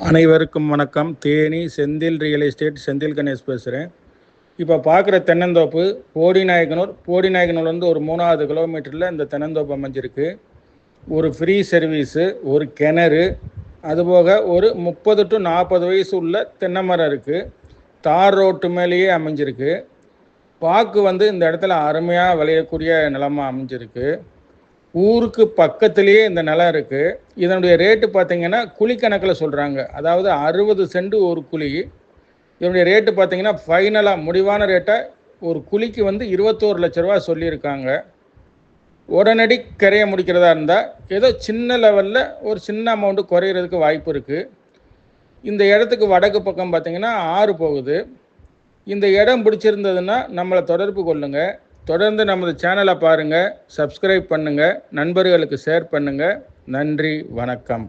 அனைவருக்கும் வணக்கம். Theni Senthil real estate Senthil Ganesh பேசுகிறேன். இப்போ பார்க்குற தென்னந்தோப்பு போடிநாயக்கனூர்லேருந்து ஒரு 3வது கிலோமீட்டரில் இந்த தென்னந்தோப்பு அமைஞ்சிருக்கு. ஒரு ஃப்ரீ சர்வீஸு, ஒரு கிணறு, அதுபோக ஒரு 30 to 40 வயசு உள்ள தென்னை மரம் இருக்குது. தார் ரோட்டு மேலேயே அமைஞ்சிருக்கு. பாக்கு இந்த இடத்துல அருமையாக விளையக்கூடிய நிலமாக அமைஞ்சிருக்கு. ஊருக்கு பக்கத்துலேயே இந்த நிலம் இருக்குது. இதனுடைய ரேட்டு பார்த்திங்கன்னா குழி கணக்கில் சொல்கிறாங்க. அதாவது 60 சென்ட் ஒரு குழி. இதனுடைய ரேட்டு பார்த்திங்கன்னா ஃபைனலாக முடிவான ரேட்டை ஒரு குழிக்கு 21 லட்ச ரூபா சொல்லியிருக்காங்க. உடனடி கரையை முடிக்கிறதா இருந்தால் ஏதோ சின்ன லெவலில் ஒரு சின்ன அமௌண்ட்டு குறையிறதுக்கு வாய்ப்பு இருக்குது. இந்த இடத்துக்கு வடக்கு பக்கம் பார்த்திங்கன்னா ஆறு போகுது. இந்த இடம் பிடிச்சிருந்ததுன்னா நம்மளை தொடர்பு கொள்ளுங்கள். தொடர்ந்து நமது சேனலை பாருங்கள், சப்ஸ்கிரைப் பண்ணுங்கள், நண்பர்களுக்கு ஷேர் பண்ணுங்கள். நன்றி, வணக்கம்.